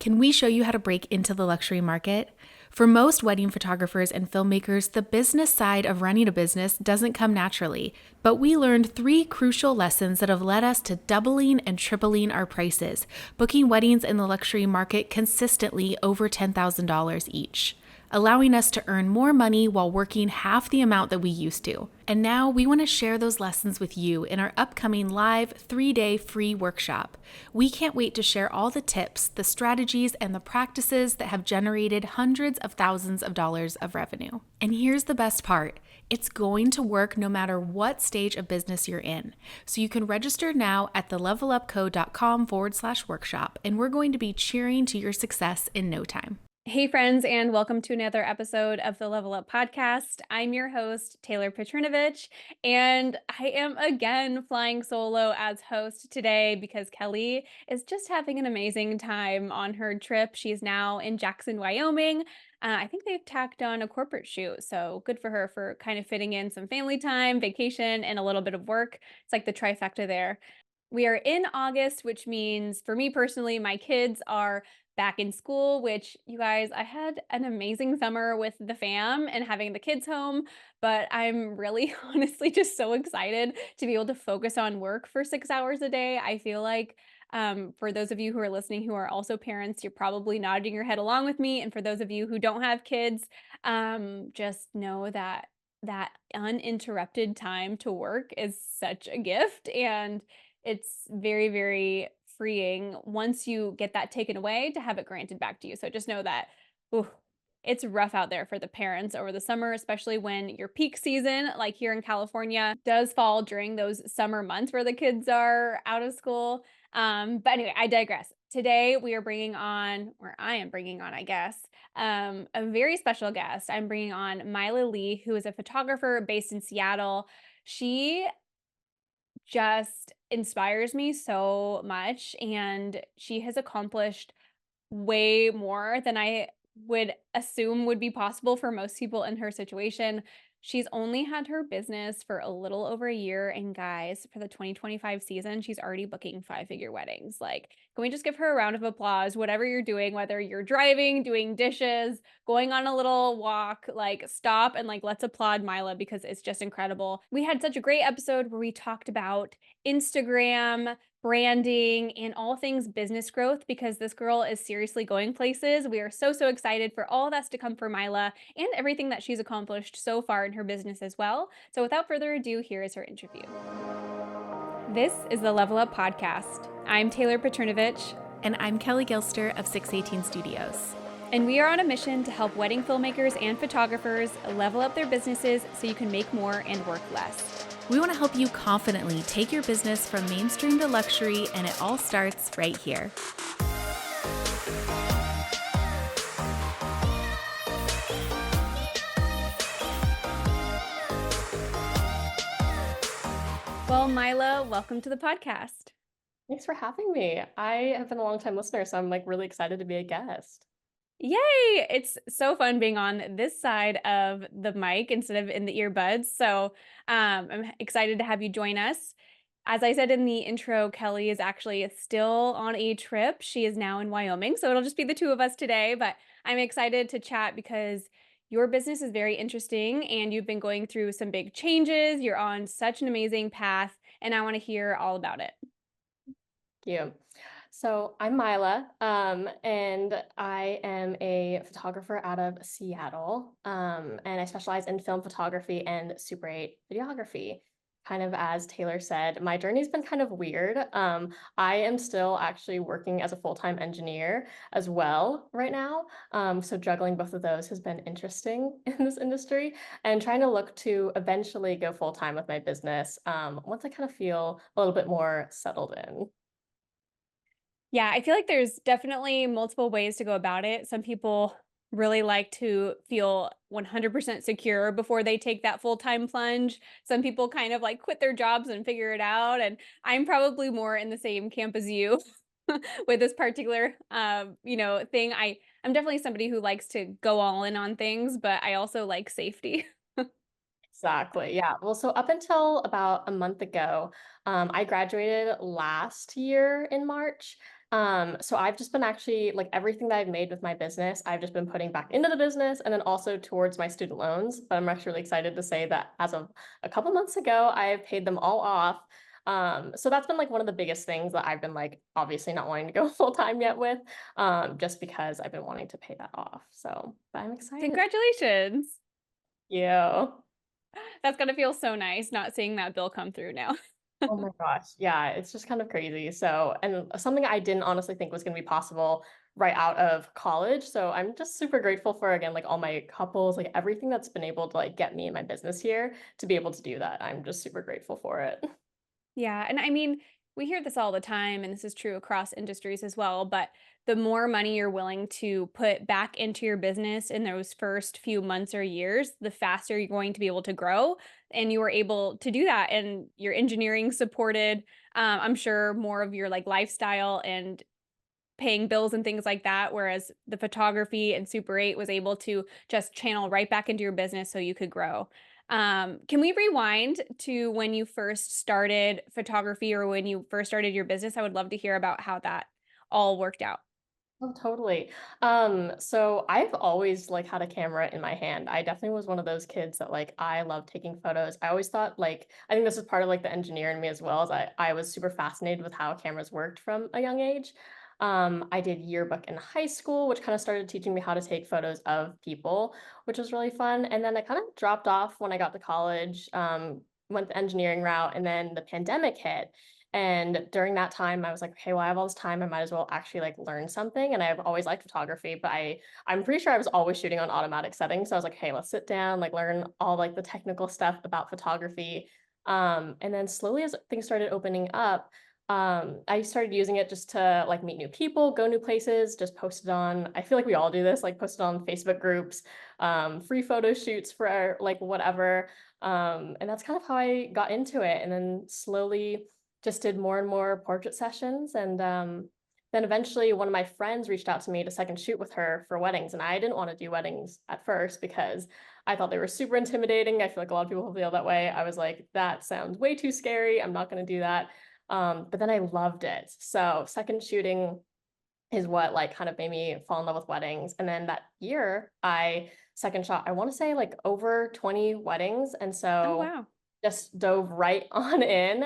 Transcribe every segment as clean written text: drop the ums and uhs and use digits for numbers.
Can we show you how to break into the luxury market? For most wedding photographers and filmmakers, the business side of running a business doesn't come naturally, but we learned 3 crucial lessons that have led us to doubling and tripling our prices, booking weddings in the luxury market consistently over $10,000 each, allowing us to earn more money while working half the amount that we used to. And now we want to share those lessons with you in our upcoming live 3-day free workshop. We can't wait to share all the tips, the strategies, and the practices that have generated hundreds of thousands of dollars of revenue. And here's the best part. It's going to work no matter what stage of business you're in. So you can register now at thelevelupco.com/workshop, and we're going to be cheering to your success in no time. Hey friends, and welcome to another episode of the Level Up Podcast. I'm your host, Taylor Petrinovich, and I am again flying solo as host today because Kelly is just having an amazing time on her trip. She's now in Jackson, Wyoming. I think they've tacked on a corporate shoot, so good for her for kind of fitting in some family time, vacation, and a little bit of work. It's like the trifecta there. We are in August, which means for me personally, my kids are back in school, which you guys, I had an amazing summer with the fam and having the kids home, but I'm really honestly just so excited to be able to focus on work for 6 hours a day. I feel like for those of you who are listening who are also parents, you're probably nodding your head along with me. And for those of you who don't have kids, just know that that uninterrupted time to work is such a gift. And it's very, very freeing once you get that taken away to have it granted back to you. So just know that ooh, it's rough out there for the parents over the summer, especially when your peak season, like here in California, does fall during those summer months where the kids are out of school. But anyway, I digress. Today we are bringing on, or I am bringing on, I guess, a very special guest. I'm bringing on Myla Li, who is a photographer based in Seattle. She just inspires me so much, and she has accomplished way more than I would assume would be possible for most people in her situation. She's only had her business for a little over a year, and guys, for the 2025 season, she's already booking 5-figure weddings. Like, can we just give her a round of applause? Whatever you're doing, whether you're driving, doing dishes, going on a little walk, like stop and like let's applaud Myla because it's just incredible. We had such a great episode where we talked about Instagram, branding, and all things business growth because this girl is seriously going places. We are so, so excited for all that's to come for Myla and everything that she's accomplished so far in her business as well. So without further ado, here is her interview. This is the Level Up Podcast. I'm Taylor Petrinovich. And I'm Kelly Gilster of 618 Studios. And we are on a mission to help wedding filmmakers and photographers level up their businesses so you can make more and work less. We want to help you confidently take your business from mainstream to luxury, and it all starts right here. Well, Myla, welcome to the podcast. Thanks for having me. I have been a long time listener, so I'm like really excited to be a guest. Yay! It's so fun being on this side of the mic instead of in the earbuds. So I'm excited to have you join us. As I said in the intro, Kelly is actually still on a trip. She is now in Wyoming, so it'll just be the two of us today. But I'm excited to chat because your business is very interesting and you've been going through some big changes. You're on such an amazing path, and I want to hear all about it. You. So I'm Myla, and I am a photographer out of Seattle, and I specialize in film photography and Super 8 videography. Kind of as Taylor said, my journey's been kind of weird. I am still actually working as a full-time engineer as well right now. So juggling both of those has been interesting in this industry and trying to look to eventually go full-time with my business once I kind of feel a little bit more settled in. Yeah, I feel like there's definitely multiple ways to go about it. Some people really like to feel 100% secure before they take that full-time plunge. Some people kind of like quit their jobs and figure it out. And I'm probably more in the same camp as you with this particular, thing. I'm definitely somebody who likes to go all in on things, but I also like safety. Exactly. Yeah. Well, so up until about a month ago, I graduated last year in March. So I've just been actually like everything that I've made with my business, I've just been putting back into the business and then also towards my student loans. But I'm actually really excited to say that as of a couple months ago, I have paid them all off. So that's been like one of the biggest things that I've been like obviously not wanting to go full time yet with, just because I've been wanting to pay that off. So, but I'm excited. Congratulations. Yeah. That's gonna feel so nice not seeing that bill come through now. Oh my gosh. Yeah, it's just kind of crazy. So, and something I didn't honestly think was going to be possible right out of college. So I'm just super grateful for again, like all my couples, like everything that's been able to like get me in my business here to be able to do that. I'm just super grateful for it. Yeah, and I mean, we hear this all the time, and this is true across industries as well, but the more money you're willing to put back into your business in those first few months or years, the faster you're going to be able to grow. And you were able to do that, and your engineering supported, I'm sure, more of your like lifestyle and paying bills and things like that, whereas the photography and Super 8 was able to just channel right back into your business so you could grow. Can we rewind to when you first started photography or when you first started your business? I would love to hear about how that all worked out. Oh, totally. So I've always like had a camera in my hand. I definitely was one of those kids that like I love taking photos. I always thought like I think this is part of like the engineer in me as well, as I was super fascinated with how cameras worked from a young age. I did yearbook in high school, which kind of started teaching me how to take photos of people, which was really fun. And then I kind of dropped off when I got to college, went the engineering route, and then the pandemic hit. And during that time, I was like, okay, well, I have all this time. I might as well actually like learn something. And I've always liked photography, but I'm pretty sure I was always shooting on automatic settings. So I was like, hey, let's sit down, like learn all like the technical stuff about photography. And then slowly as things started opening up, I started using it just to like meet new people, go new places, just posted on, I feel like we all do this, like posted on Facebook groups, free photo shoots for like whatever. And that's kind of how I got into it. And then slowly just did more and more portrait sessions. And then eventually one of my friends reached out to me to second shoot with her for weddings. And I didn't want to do weddings at first because I thought they were super intimidating. I feel like a lot of people feel that way. I was like, that sounds way too scary. I'm not going to do that. But then I loved it. So second shooting is what like kind of made me fall in love with weddings. And then that year I second shot, I want to say like over 20 weddings. And Oh, so wow. just dove right on in.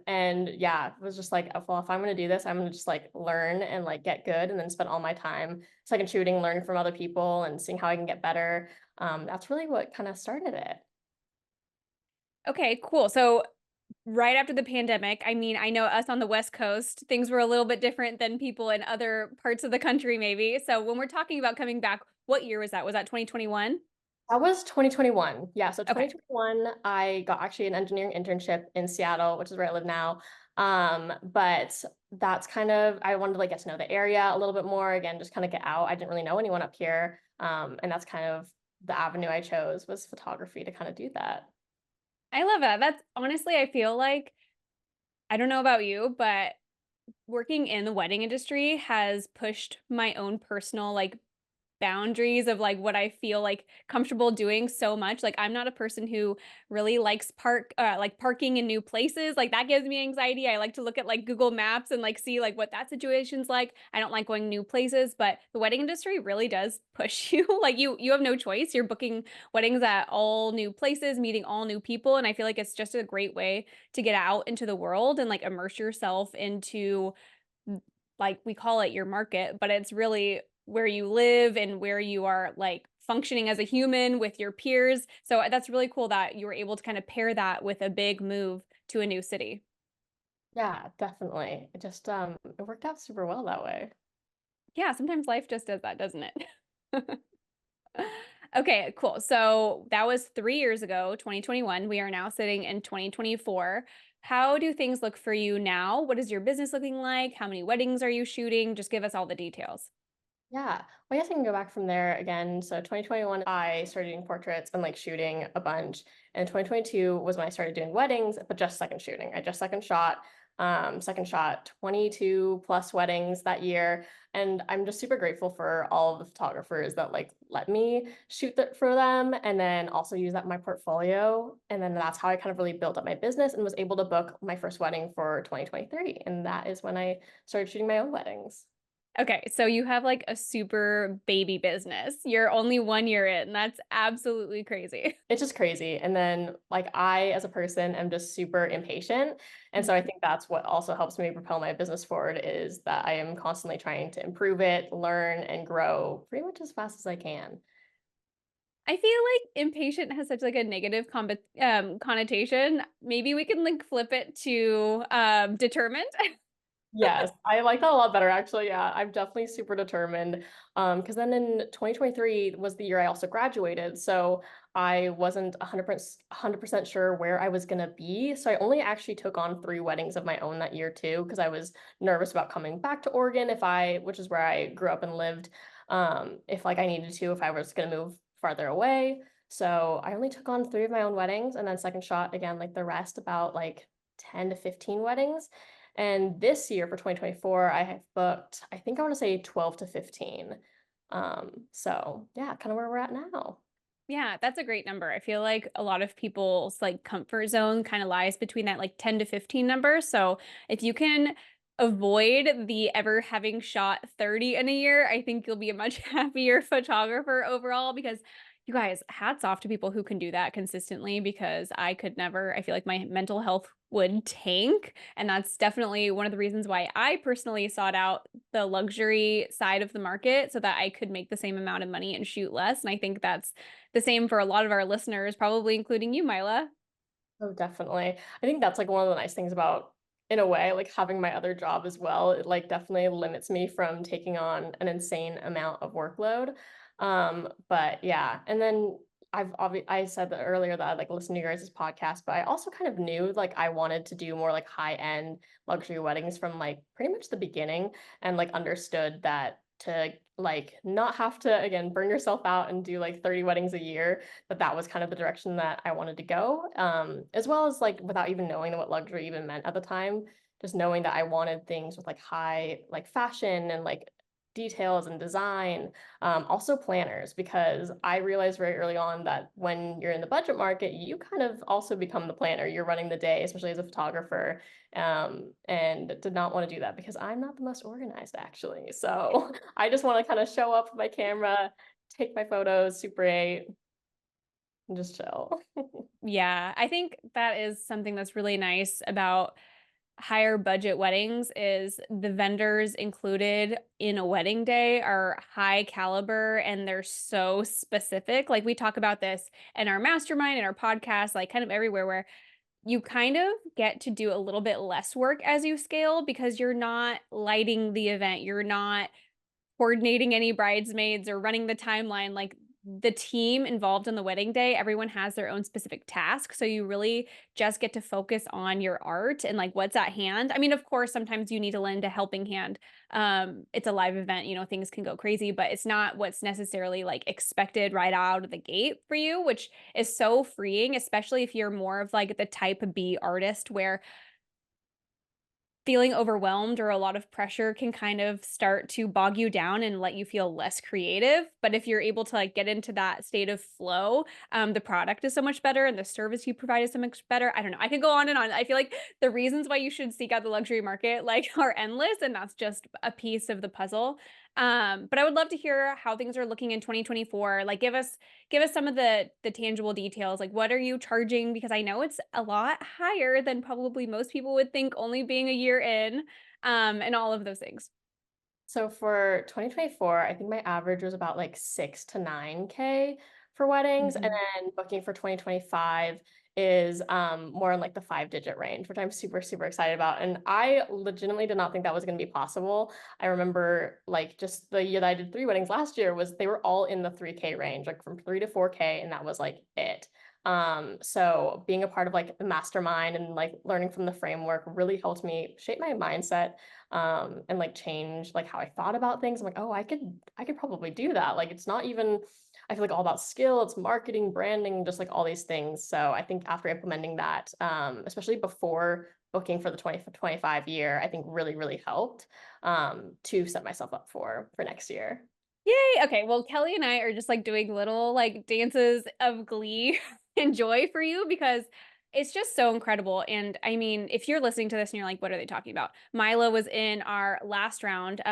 And yeah, it was just like, well, if I'm going to do this, I'm going to just like learn and like get good and then spend all my time second shooting, learning from other people and seeing how I can get better. That's really what kind of started it. Okay, cool. So right after the pandemic, I mean, I know us on the West Coast, things were a little bit different than people in other parts of the country, maybe. So when we're talking about coming back, what year was that? Was that 2021? That was 2021. Yeah, so Okay. 2021, I got actually an engineering internship in Seattle, which is where I live now. But that's kind of, I wanted to like get to know the area a little bit more, again, just kind of get out. I didn't really know anyone up here. And that's kind of the avenue I chose was photography to kind of do that. I love that. That's honestly, I feel like, I don't know about you, but working in the wedding industry has pushed my own personal like boundaries of like what I feel like comfortable doing so much. Like I'm not a person who really likes like parking in new places. Like that gives me anxiety. I like to look at like Google Maps and like see like what that situation's like. I don't like going new places, but the wedding industry really does push you. Like you have no choice. You're booking weddings at all new places, meeting all new people, and I feel like it's just a great way to get out into the world and like immerse yourself into like we call it your market, but it's really where you live and where you are like functioning as a human with your peers. So that's really cool that you were able to kind of pair that with a big move to a new city. Yeah, definitely. It just it worked out super well that way. Yeah, sometimes life just does that, doesn't it? Okay, cool. So that was 3 years ago, 2021. We are now sitting in 2024. How do things look for you now? What is your business looking like? How many weddings are you shooting? Just give us all the details. Yeah. Well, I guess I can go back from there again. So 2021, I started doing portraits and like shooting a bunch. And 2022 was when I started doing weddings, but just second shooting. I just second shot. Second shot 22 plus weddings that year. And I'm just super grateful for all of the photographers that like let me shoot for them and then also use that in my portfolio. And then that's how I kind of really built up my business and was able to book my first wedding for 2023. And that is when I started shooting my own weddings. Okay, so you have like a super baby business. You're only 1 year in. That's absolutely crazy. It's just crazy. And then like I as a person am just super impatient. And so I think that's what also helps me propel my business forward is that I am constantly trying to improve it, learn and grow pretty much as fast as I can. I feel like impatient has such like a negative connotation. Maybe we can like flip it to determined. Yes, I like that a lot better actually. Yeah, I'm definitely super determined. Because then in 2023 was the year I also graduated. So I wasn't 100% sure where I was gonna be. So I only actually took on 3 weddings of my own that year too, because I was nervous about coming back to Oregon which is where I grew up and lived, if like I needed to, if I was gonna move farther away. So I only took on 3 of my own weddings and then second shot again, like the rest, about like 10 to 15 weddings. And this year for 2024, I have booked, I think I want to say 12 to 15. So yeah, kind of where we're at now. Yeah, that's a great number. I feel like a lot of people's like comfort zone kind of lies between that like 10 to 15 number. So if you can avoid the ever having shot 30 in a year, I think you'll be a much happier photographer overall because you guys, hats off to people who can do that consistently because I could never, I feel like my mental health would tank. And that's definitely one of the reasons why I personally sought out the luxury side of the market so that I could make the same amount of money and shoot less. And I think that's the same for a lot of our listeners, probably including you, Myla. Oh, definitely. I think that's like one of the nice things about, in a way, like having my other job as well. It like definitely limits me from taking on an insane amount of workload. But yeah, and then I said that earlier that I like listen to your guys' podcast, but I also kind of knew like I wanted to do more like high-end luxury weddings from like pretty much the beginning and like understood that to like not have to again burn yourself out and do like 30 weddings a year, that was kind of the direction that I wanted to go. As well as like without even knowing what luxury even meant at the time, just knowing that I wanted things with like high like fashion and like details and design, also planners, because I realized very early on that when you're in the budget market, you kind of also become the planner. You're running the day, especially as a photographer, and did not want to do that because I'm not the most organized actually. So I just want to kind of show up with my camera, take my photos, Super 8, and just chill. Yeah, I think that is something that's really nice about higher budget weddings is the vendors included in a wedding day are high caliber and they're so specific. Like we talk about this in our mastermind and our podcast, like kind of everywhere where you kind of get to do a little bit less work as you scale because you're not lighting the event. You're not coordinating any bridesmaids or running the timeline. Like the team involved in the wedding day, everyone has their own specific task. So you really just get to focus on your art and like what's at hand. I mean, of course, sometimes you need to lend a helping hand. It's a live event, things can go crazy, but it's not what's necessarily like expected right out of the gate for you, which is so freeing, especially if you're more of like the type B artist where feeling overwhelmed or a lot of pressure can kind of start to bog you down and let you feel less creative. But if you're able to like get into that state of flow, the product is so much better and the service you provide is so much better. I don't know. I can go on and on. I feel like the reasons why you should seek out the luxury market like are endless, and that's just a piece of the puzzle. But I would love to hear how things are looking in 2024. Like give us some of the tangible details. Like what are you charging? Because I know it's a lot higher than probably most people would think only being a year in, and all of those things. So for 2024, I think my average was about like 6 to 9K for weddings. And Mhm. then booking for 2025 is more in like the 5-digit range, which I'm super, super excited about. And I legitimately did not think that was going to be possible. I remember like just the year that I did 3 weddings last year was they were all in the 3K range, like from 3 to 4K, and that was like it. So being a part of like the mastermind and like learning from the framework really helped me shape my mindset, and like change like how I thought about things. I'm like, oh, I could probably do that. Like it's not even, I feel like all about skill, it's marketing, branding, just like all these things. So I think after implementing that, especially before booking for the 2025 year, I think really, really helped to set myself up for next year. Yay! Okay, well, Kelly and I are just, like, doing little, like, dances of glee and joy for you because it's just so incredible, and, I mean, if you're listening to this and you're like, "What are they talking about?" Myla was in our last round,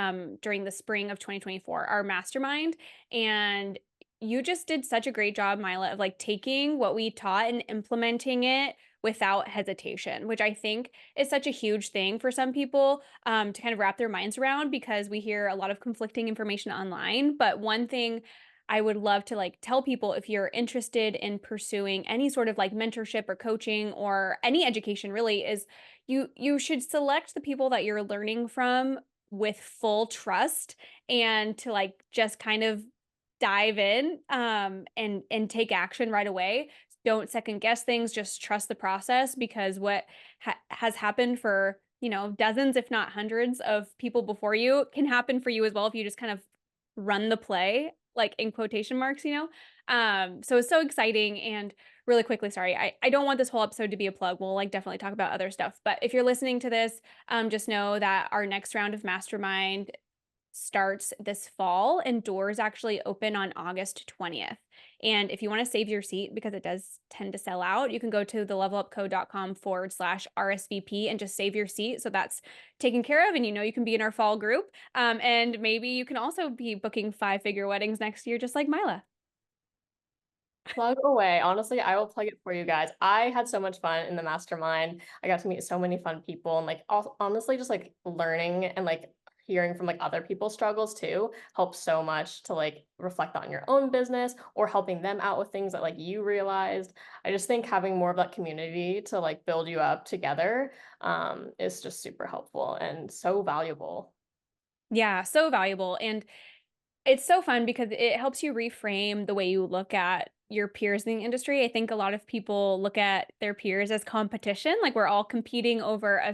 during the spring of 2024, our mastermind, and you just did such a great job, Myla, of, like, taking what we taught and implementing it without hesitation, which I think is such a huge thing for some people, to kind of wrap their minds around because we hear a lot of conflicting information online. But one thing I would love to like tell people if you're interested in pursuing any sort of like mentorship or coaching or any education really is you should select the people that you're learning from with full trust and to like just kind of dive in and take action right away. Don't second guess things, just trust the process because what has happened for, you know, dozens, if not hundreds of people before you can happen for you as well if you just kind of run the play, like in quotation marks, you know? So it's so exciting. And really quickly, sorry, I don't want this whole episode to be a plug. We'll like definitely talk about other stuff. But if you're listening to this, just know that our next round of Mastermind starts this fall and doors actually open on August 20th. And if you want to save your seat because it does tend to sell out, you can go to thelevelupco.com/RSVP and just save your seat. So that's taken care of and you know you can be in our fall group. And maybe you can also be booking 5-figure weddings next year, just like Myla. Plug away. Honestly, I will plug it for you guys. I had so much fun in the mastermind. I got to meet so many fun people and like honestly just like learning and like hearing from like other people's struggles too helps so much to like reflect on your own business or helping them out with things that like you realized. I just think having more of that community to like build you up together is just super helpful and so valuable. Yeah, so valuable. And it's so fun because it helps you reframe the way you look at your peers in the industry. I think a lot of people look at their peers as competition, like we're all competing over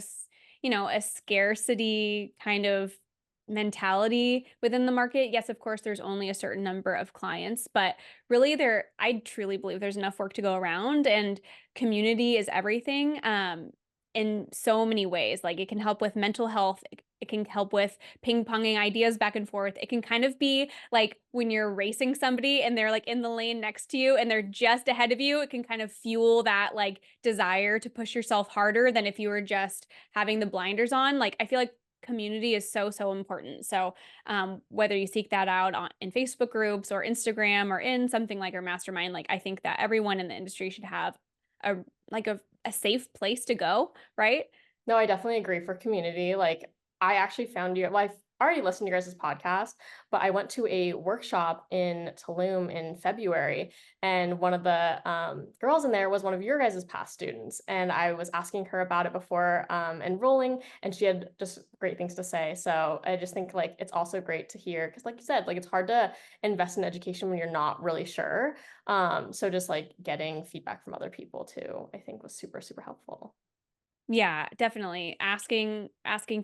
you know, a scarcity kind of mentality within the market. Yes, of course, there's only a certain number of clients, but really I truly believe there's enough work to go around and community is everything. In so many ways, like it can help with mental health. It can help with ping ponging ideas back and forth. It can kind of be like when you're racing somebody and they're like in the lane next to you and they're just ahead of you, it can kind of fuel that like desire to push yourself harder than if you were just having the blinders on. Like I feel like community is so, so important. So whether you seek that out in Facebook groups or Instagram or in something like our mastermind, like I think that everyone in the industry should have a like a safe place to go, right? No, I definitely agree for community. Like, I actually found you, well, I've already listened to your guys' podcast, but I went to a workshop in Tulum in February, and one of the girls in there was one of your guys' past students. And I was asking her about it before enrolling, and she had just great things to say. So I just think like it's also great to hear, because like you said, like it's hard to invest in education when you're not really sure. So just like getting feedback from other people too, I think was super, super helpful. Yeah, definitely. Asking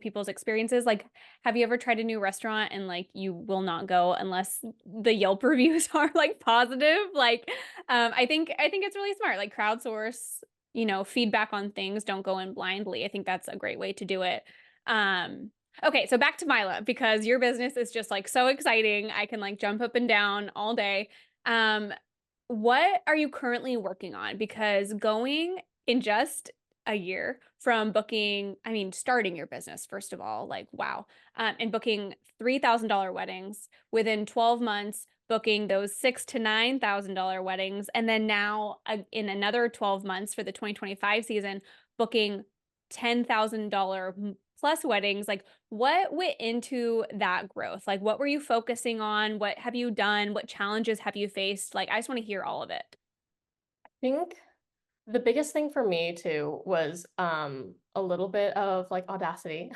people's experiences. Like, have you ever tried a new restaurant and like you will not go unless the Yelp reviews are like positive? Like, I think it's really smart. Like crowdsource, you know, feedback on things. Don't go in blindly. I think that's a great way to do it. Um, okay, so back to Myla because your business is just like so exciting. I can like jump up and down all day. Um, what are you currently working on? Because going in just a year from booking, I mean, starting your business, first of all, like, wow, and booking $3,000 weddings within 12 months, booking those $6,000 to $9,000 weddings. And then now in another 12 months for the 2025 season, booking $10,000 plus weddings. Like, what went into that growth? Like, what were you focusing on? What have you done? What challenges have you faced? Like, I just want to hear all of it. I think the biggest thing for me too was a little bit of like audacity.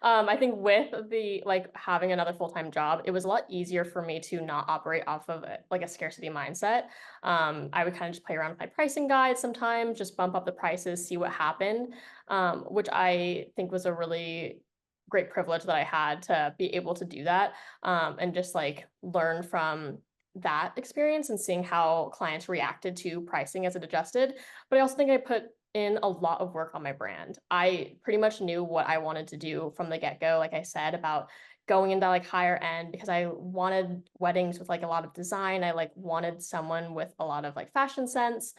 I think with the like having another full-time job, it was a lot easier for me to not operate off of it, like a scarcity mindset. I would kind of just play around with my pricing guides sometimes, just bump up the prices, see what happened, which I think was a really great privilege that I had to be able to do that, and just like learn from that experience and seeing how clients reacted to pricing as it adjusted. But I also think I put in a lot of work on my brand. I pretty much knew what I wanted to do from the get-go, like I said, about going into like higher end because I wanted weddings with like a lot of design. I like wanted someone with a lot of like fashion sense.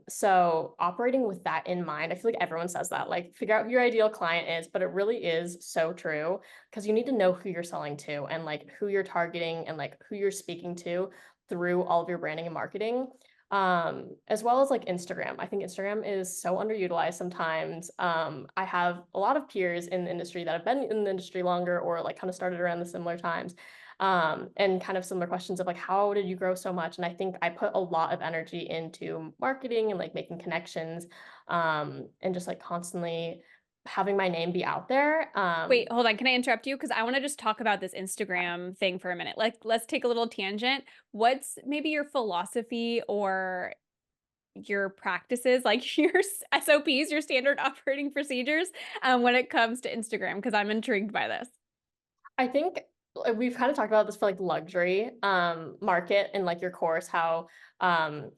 So operating with that in mind, I feel like everyone says that, like figure out who your ideal client is, but it really is so true because you need to know who you're selling to and like who you're targeting and like who you're speaking to through all of your branding and marketing, as well as like Instagram. I think Instagram is so underutilized sometimes. I have a lot of peers in the industry that have been in the industry longer or like kind of started around the similar times, and kind of similar questions of like, how did you grow so much? And I think I put a lot of energy into marketing and like making connections, and just like constantly having my name be out there. Wait, hold on. Can I interrupt you? Because I want to just talk about this Instagram thing for a minute. Like, let's take a little tangent. What's maybe your philosophy or your practices, like your SOPs, your standard operating procedures, when it comes to Instagram? Because I'm intrigued by this. I think we've kind of talked about this for like luxury market and like your course, how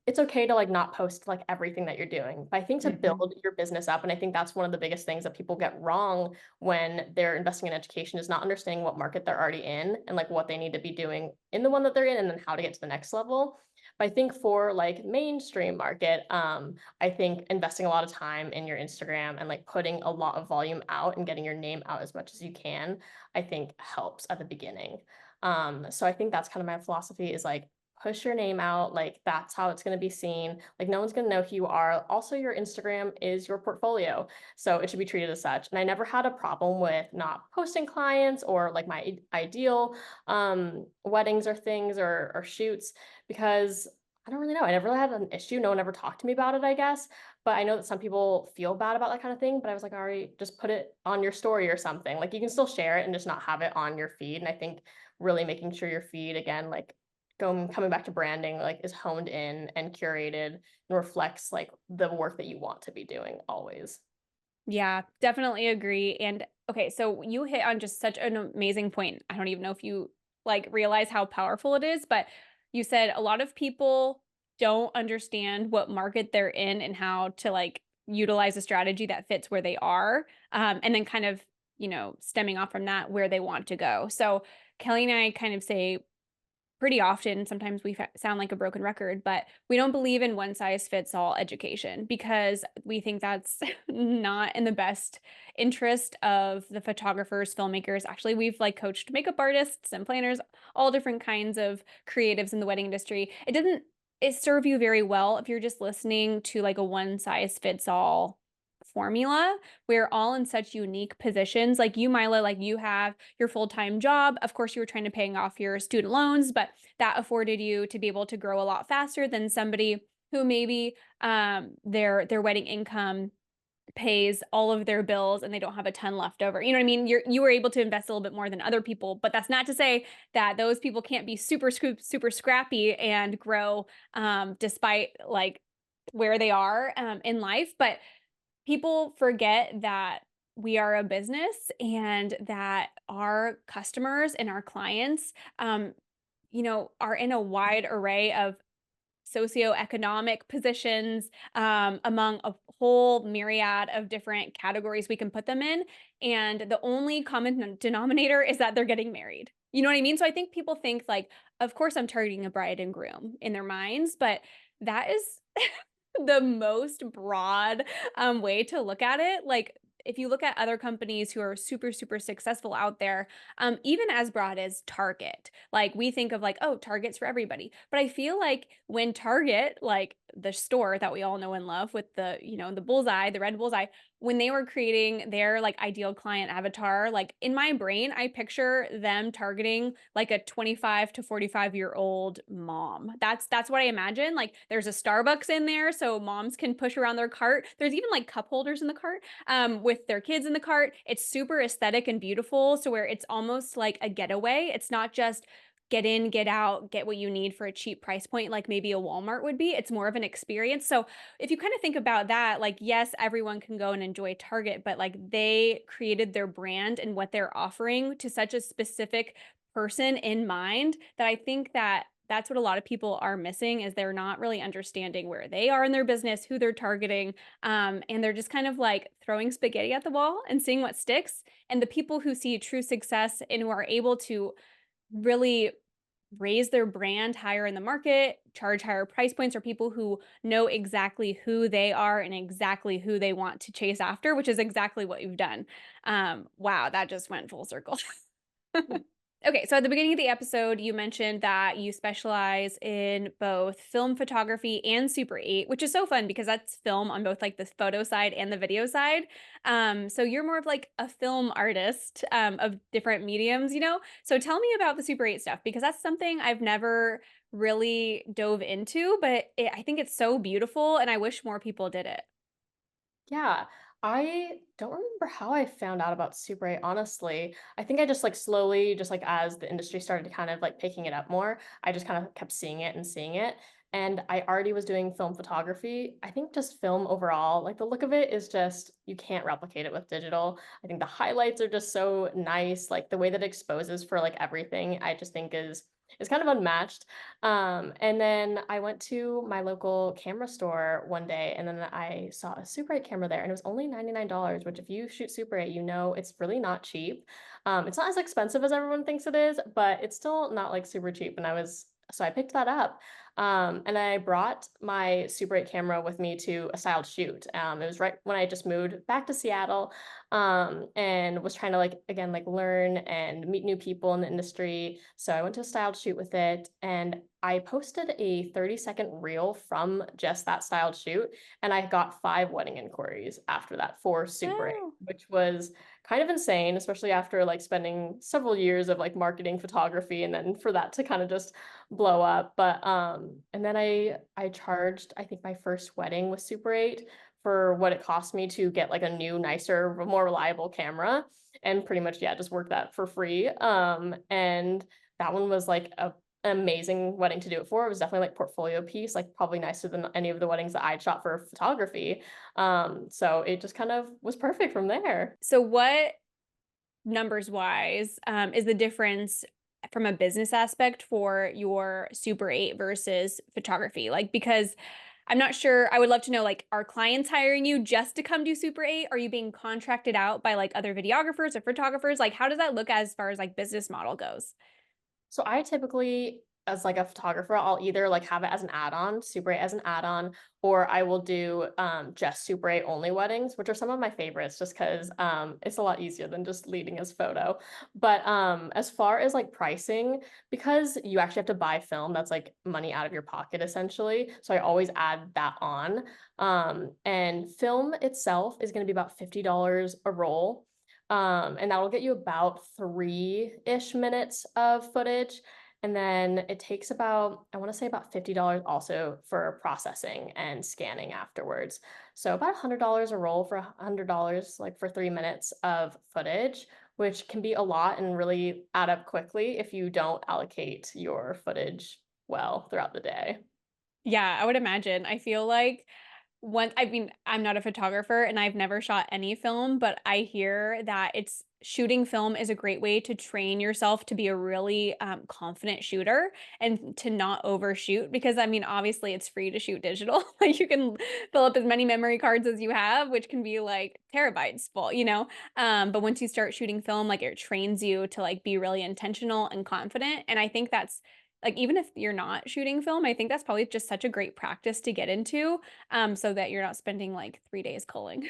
it's okay to like not post like everything that you're doing. But I think to Mhm. build your business up, and I think that's one of the biggest things that people get wrong when they're investing in education is not understanding what market they're already in and like what they need to be doing in the one that they're in and then how to get to the next level. But I think for like mainstream market, I think investing a lot of time in your Instagram and like putting a lot of volume out and getting your name out as much as you can, I think helps at the beginning. So I think that's kind of my philosophy is like push your name out, like that's how it's going to be seen. Like no one's going to know who you are. Also, your Instagram is your portfolio, so it should be treated as such. And I never had a problem with not posting clients or like my ideal weddings or things or shoots because I don't really know. I never really had an issue. No one ever talked to me about it, I guess. But I know that some people feel bad about that kind of thing, but I was like, all right, just put it on your story or something. Like you can still share it and just not have it on your feed. And I think really making sure your feed, again, like coming back to branding, like is honed in and curated and reflects like the work that you want to be doing always. Yeah, definitely agree. And okay, so you hit on just such an amazing point. I don't even know if you like realize how powerful it is, but you said a lot of people don't understand what market they're in and how to like utilize a strategy that fits where they are. And then kind of, stemming off from that, where they want to go. So Kelly and I kind of say pretty often, sometimes we sound like a broken record, but we don't believe in one size fits all education because we think that's not in the best interest of the photographers, filmmakers. Actually, we've like coached makeup artists and planners, all different kinds of creatives in the wedding industry. It serve you very well if you're just listening to like a one size fits all formula. We're all in such unique positions. Like you, Myla, like you have your full-time job. Of course, you were trying to paying off your student loans, but that afforded you to be able to grow a lot faster than somebody who maybe their wedding income pays all of their bills and they don't have a ton left over. You know what I mean? You were able to invest a little bit more than other people, but that's not to say that those people can't be super scrappy and grow despite like where they are in life. But people forget that we are a business and that our customers and our clients, are in a wide array of socioeconomic positions, among a whole myriad of different categories we can put them in. And the only common denominator is that they're getting married. You know what I mean? So I think people think like, of course I'm targeting a bride and groom in their minds, but that is the most broad way to look at it. Like if you look at other companies who are super successful out there, even as broad as Target, like we think of like, oh, Target's for everybody. But I feel like when Target, like the store that we all know and love with the bullseye, the red bullseye, when they were creating their like ideal client avatar, like in my brain, I picture them targeting like a 25 to 45-year-old mom. That's what I imagine. Like there's a Starbucks in there so moms can push around their cart. There's even like cup holders in the cart, with their kids in the cart. It's super aesthetic and beautiful. So where it's almost like a getaway. It's not just get in, get out, get what you need for a cheap price point, like maybe a Walmart would be. It's more of an experience. So if you kind of think about that, like, yes, everyone can go and enjoy Target, but like they created their brand and what they're offering to such a specific person in mind that I think that that's what a lot of people are missing is they're not really understanding where they are in their business, who they're targeting, and they're just kind of like throwing spaghetti at the wall and seeing what sticks. And the people who see true success and who are able to really raise their brand higher in the market, charge higher price points, are people who know exactly who they are and exactly who they want to chase after, which is exactly what you've done. Wow, that just went full circle. Okay, so at the beginning of the episode, you mentioned that you specialize in both film photography and Super 8, which is so fun because that's film on both like the photo side and the video side. So you're more of like a film artist of different mediums, you know? So tell me about the Super 8 stuff because that's something I've never really dove into, but I think it's so beautiful and I wish more people did it. Yeah, I don't remember how I found out about Super 8, honestly. I think I just like slowly, just like as the industry started to kind of like picking it up more, I just kind of kept seeing it and seeing it. And I already was doing film photography. I think just film overall, like the look of it is just, you can't replicate it with digital. I think the highlights are just so nice. Like the way that it exposes for like everything, I just think is kind of unmatched. And then I went to my local camera store one day and then I saw a Super 8 camera there and it was only $99, which if you shoot Super 8, you know it's really not cheap. It's not as expensive as everyone thinks it is, but it's still not like super cheap. So I picked that up. And I brought my Super 8 camera with me to a styled shoot. It was right when I just moved back to Seattle, and was trying to like again like learn and meet new people in the industry. So I went to a styled shoot with it, and I posted a 30-second reel from just that styled shoot, and I got 5 wedding inquiries after that for Super 8, Wow. which was kind of insane, especially after like spending several years of like marketing photography and then for that to kind of just blow up. But and then I charged I think my first wedding with Super 8 for what it cost me to get like a new, nicer, more reliable camera and pretty much yeah, just work that for free. And that one was like an amazing wedding to do it for. It was definitely like portfolio piece, like probably nicer than any of the weddings that I'd shot for photography. So it just kind of was perfect from there. So what numbers wise is the difference from a business aspect for your Super 8 versus photography? Like, because I'm not sure, I would love to know, like, are clients hiring you just to come do Super 8? Are you being contracted out by like other videographers or photographers? Like, how does that look as far as like business model goes? So I typically, as like a photographer, I'll either like have it as an add-on, Super 8 as an add-on, or I will do just Super 8 only weddings, which are some of my favorites just because it's a lot easier than just leading as photo. But as far as like pricing, because you actually have to buy film, that's like money out of your pocket essentially. So I always add that on. And film itself is going to be about $50 a roll. And that will get you about 3-ish minutes of footage. And then it takes about, I want to say about $50 also for processing and scanning afterwards. So about $100 a roll for $100, like for 3 minutes of footage, which can be a lot and really add up quickly if you don't allocate your footage well throughout the day. Yeah, I would imagine. I feel like I mean, I'm not a photographer and I've never shot any film, but I hear that it's shooting film is a great way to train yourself to be a really confident shooter and to not overshoot because I mean, obviously it's free to shoot digital. Like you can fill up as many memory cards as you have, which can be like terabytes full, you know? But once you start shooting film, like it trains you to like be really intentional and confident. And I think that's like even if you're not shooting film, I think that's probably just such a great practice to get into so that you're not spending like 3 days culling.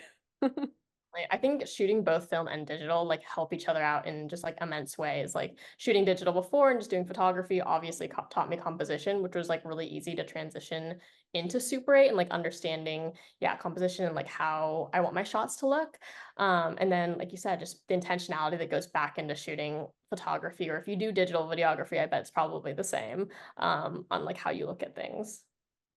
I think shooting both film and digital like help each other out in just like immense ways. Like shooting digital before and just doing photography obviously taught me composition, which was like really easy to transition into Super 8 and like understanding, yeah, composition and like how I want my shots to look. And then, like you said, just the intentionality that goes back into shooting photography, or if you do digital videography, I bet it's probably the same on like how you look at things.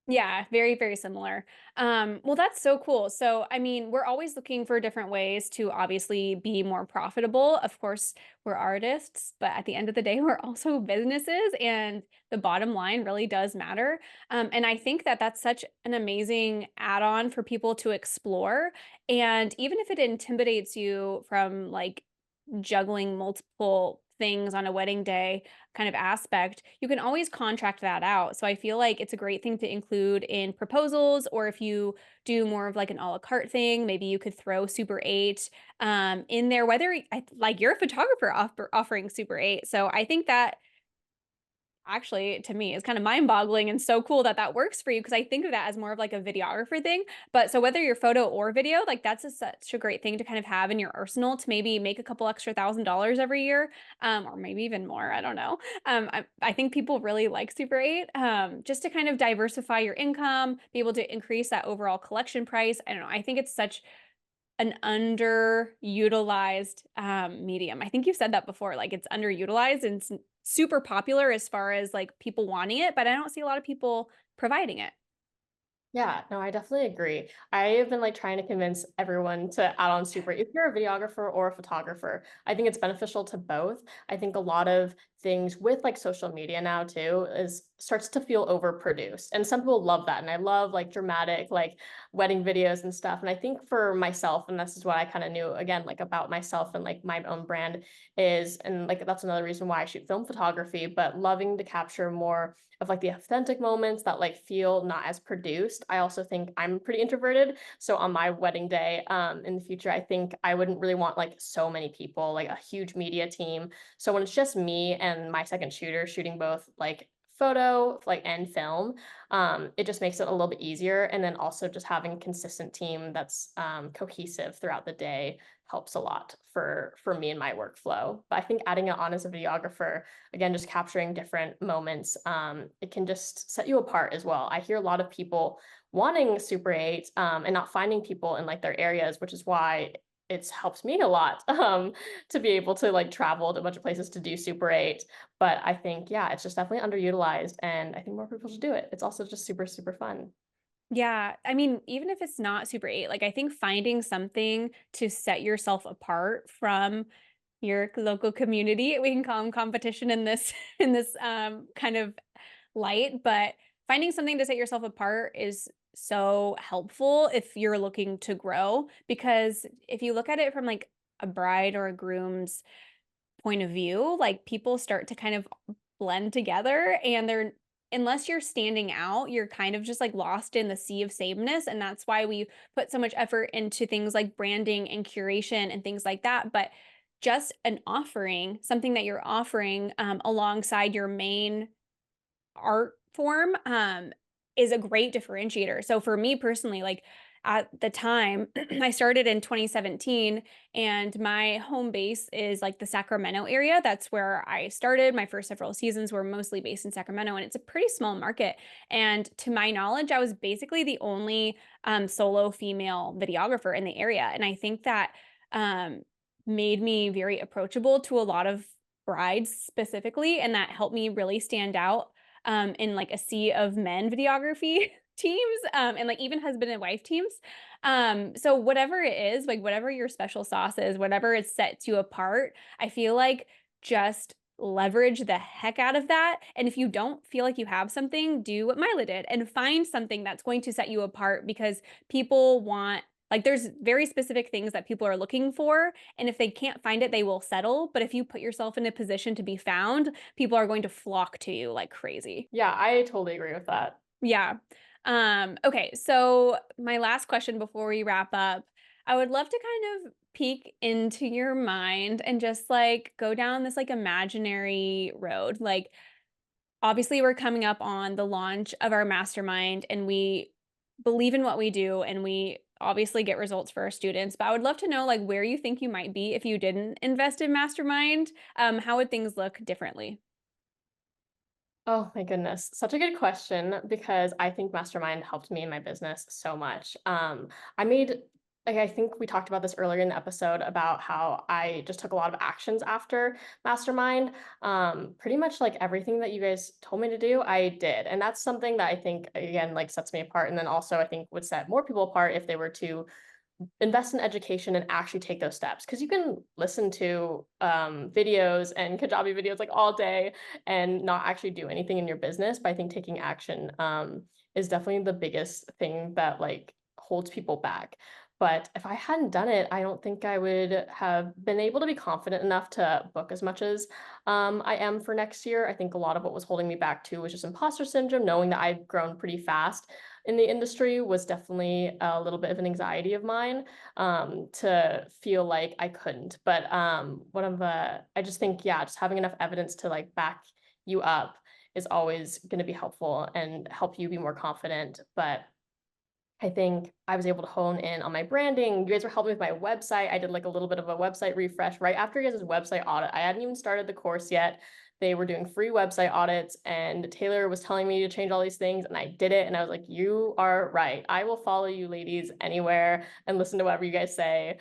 Yeah, very, very similar. Well, that's so cool. So, I mean, we're always looking for different ways to obviously be more profitable. Of course, we're artists, but at the end of the day, we're also businesses, and the bottom line really does matter. And I think that that's such an amazing add-on for people to explore. And even if it intimidates you from like juggling multiple things on a wedding day kind of aspect, you can always contract that out. So I feel like it's a great thing to include in proposals, or if you do more of like an a la carte thing, maybe you could throw Super 8 in there, whether like you're a photographer offering Super 8. So I think that actually to me is kind of mind-boggling and so cool that that works for you, because I think of that as more of like a videographer thing. But so whether you're photo or video, like that's such a great thing to kind of have in your arsenal to maybe make a couple extra $1,000 every year, or maybe even more. I don't know. I think people really like Super 8, just to kind of diversify your income, be able to increase that overall collection price. I don't know. I think it's such an underutilized medium. I think you've said that before, like it's underutilized and it's super popular as far as like people wanting it, but I don't see a lot of people providing it. Yeah, no, I definitely agree. I have been like trying to convince everyone to add on Super. If you're a videographer or a photographer, I think it's beneficial to both. I think a lot of things with like social media now too is starts to feel overproduced. And some people love that. And I love like dramatic like wedding videos and stuff. And I think for myself, and this is what I kind of knew again, like about myself and like my own brand is, and like that's another reason why I shoot film photography, but loving to capture more of like the authentic moments that like feel not as produced. I also think I'm pretty introverted. So on my wedding day, in the future, I think I wouldn't really want like so many people, like a huge media team. So when it's just me and my second shooter shooting both like photo like and film, it just makes it a little bit easier. And then also just having a consistent team that's cohesive throughout the day helps a lot for me and my workflow. But I think adding it on as a videographer, again, just capturing different moments, it can just set you apart as well. I hear a lot of people wanting Super 8 and not finding people in like their areas, which is why it's helped me a lot to be able to like travel to a bunch of places to do Super 8. But I think, yeah, it's just definitely underutilized and I think more people should do it. It's also just super, super fun. Yeah, I mean, even if it's not Super 8, like I think finding something to set yourself apart from your local community, we can call them competition in this in this kind of light, but finding something to set yourself apart is so helpful if you're looking to grow, because if you look at it from like a bride or a groom's point of view, like people start to kind of blend together, and they're, unless you're standing out, you're kind of just like lost in the sea of sameness. And that's why we put so much effort into things like branding and curation and things like that. But just an offering, something that you're offering alongside your main art form is a great differentiator. So for me personally, like at the time I started in 2017, and my home base is like the Sacramento area. That's where I started. My first several seasons were mostly based in Sacramento, and it's a pretty small market. And to my knowledge, I was basically the only solo female videographer in the area. And I think that um, made me very approachable to a lot of brides specifically, and that helped me really stand out in like a sea of men videography teams, and like even husband and wife teams. So whatever it is, like whatever your special sauce is, whatever it sets you apart, I feel like just leverage the heck out of that. And if you don't feel like you have something, do what Myla did and find something that's going to set you apart, because people want, like there's very specific things that people are looking for, and if they can't find it, they will settle. But if you put yourself in a position to be found, people are going to flock to you like crazy. Yeah, I totally agree with that. Yeah. Okay, so my last question before we wrap up, I would love to kind of peek into your mind and just like go down this like imaginary road. Like obviously we're coming up on the launch of our mastermind, and we believe in what we do, and we obviously get results for our students. But I would love to know like where you think you might be if you didn't invest in mastermind. How would things look differently? Oh my goodness. Such a good question because I think Mastermind helped me in my business so much. I made like I think we talked about this earlier in the episode about how I just took a lot of actions after Mastermind. Pretty much like everything that you guys told me to do, I did. And that's something that I think again like sets me apart. And then also I think would set more people apart if they were to invest in education and actually take those steps, because you can listen to videos and Kajabi videos like all day and not actually do anything in your business. But I think taking action is definitely the biggest thing that like holds people back. But if I hadn't done it, I don't think I would have been able to be confident enough to book as much as I am for next year. I think a lot of what was holding me back too was just imposter syndrome, knowing that I'd grown pretty fast in the industry was definitely a little bit of an anxiety of mine, to feel like I couldn't. But I just think, yeah, just having enough evidence to like back you up is always going to be helpful and help you be more confident. But I think I was able to hone in on my branding. You guys were helping with my website. I did like a little bit of a website refresh right after you guys' website audit. I hadn't even started the course yet. They were doing free website audits, and Taylor was telling me to change all these things, and I did it. And I was like, you are right. I will follow you ladies anywhere and listen to whatever you guys say.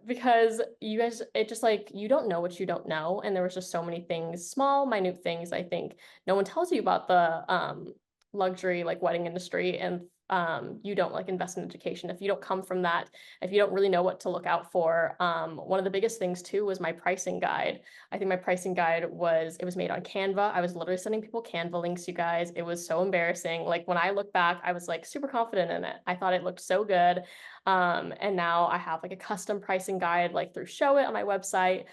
Because you guys, it just like, you don't know what you don't know. And there was just so many things, small, minute things, I think no one tells you about the luxury like wedding industry, and you don't like invest in education if you don't come from that, if you don't really know what to look out for. One of the biggest things too was my pricing guide. I think my pricing guide it was made on Canva. I was literally sending people Canva links, you guys. It was so embarrassing. Like when I look back, I was like super confident in it. I thought it looked so good. And now I have like a custom pricing guide like through Show It on my website.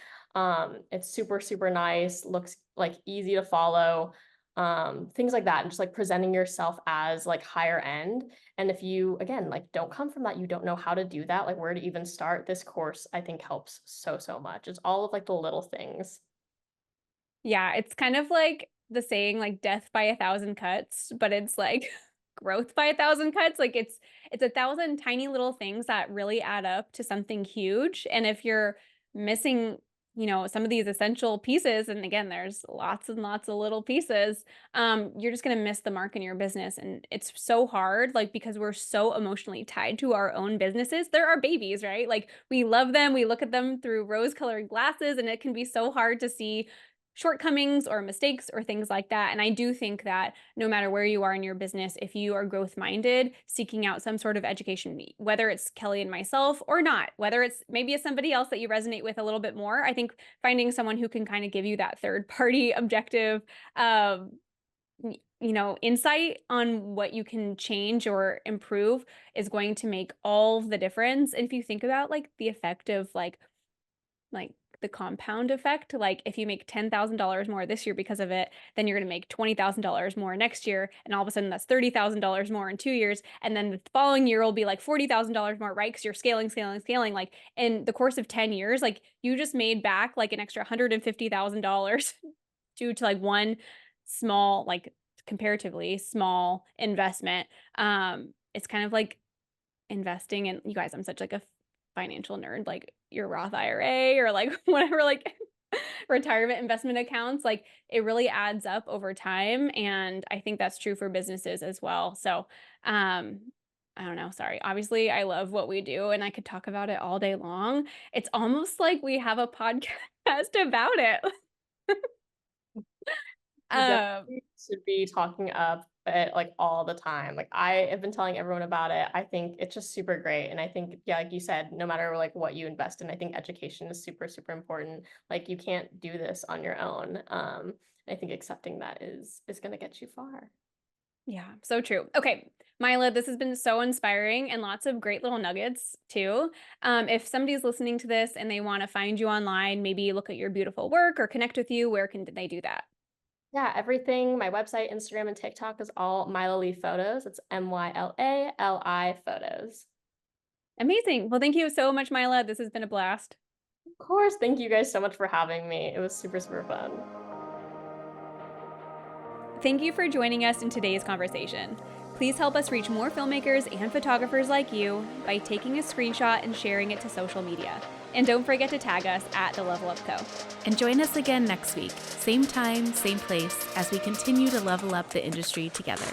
It's super, super nice, looks like easy to follow, things like that, and just like presenting yourself as like higher end. And if you again like don't come from that, you don't know how to do that, like where to even start, this course I think helps so much. It's all of like the little things. Yeah, it's kind of like the saying like death by a thousand cuts, but it's like growth by a thousand cuts. Like it's a thousand tiny little things that really add up to something huge. And if you're missing, some of these essential pieces, and again, there's lots and lots of little pieces, you're just gonna miss the mark in your business. And it's so hard, like because we're so emotionally tied to our own businesses. They're our babies, right? Like we love them, we look at them through rose-colored glasses, and it can be so hard to see shortcomings or mistakes or things like that. And I do think that no matter where you are in your business, if you are growth minded, seeking out some sort of education, whether it's Kelly and myself or not, whether it's maybe it's somebody else that you resonate with a little bit more, I think finding someone who can kind of give you that third party objective, insight on what you can change or improve is going to make all the difference. And if you think about like the effect of like the compound effect, like if you make $10,000 more this year because of it, then you're going to make $20,000 more next year. And all of a sudden that's $30,000 more in 2 years. And then the following year will be like $40,000 more, right? Because you're scaling. Like in the course of 10 years, like you just made back like an extra $150,000 due to like one small, like comparatively small investment. It's kind of like investing in, you guys, I'm such like a financial nerd, like your Roth IRA or like whatever, like retirement investment accounts, like it really adds up over time. And I think that's true for businesses as well. So, I don't know. Sorry. Obviously, I love what we do and I could talk about it all day long. It's almost like we have a podcast about it. You Um, definitely should be talking up it like all the time. Like I have been telling everyone about it. I think it's just super great. And I think, yeah, like you said, no matter like what you invest in, I think education is super, super important. Like you can't do this on your own. I think accepting that is going to get you far. Yeah, so true. Okay, Myla, this has been so inspiring and lots of great little nuggets too. If somebody's listening to this and they want to find you online, maybe look at your beautiful work or connect with you, where can they do that? Yeah, everything, my website, Instagram, and TikTok is all Myla Li Photos. It's MYLALI Photos. Amazing. Well, thank you so much, Myla. This has been a blast. Of course, thank you guys so much for having me. It was super, super fun. Thank you for joining us in today's conversation. Please help us reach more filmmakers and photographers like you by taking a screenshot and sharing it to social media. And don't forget to tag us at The Level Up Co. And join us again next week, same time, same place, as we continue to level up the industry together.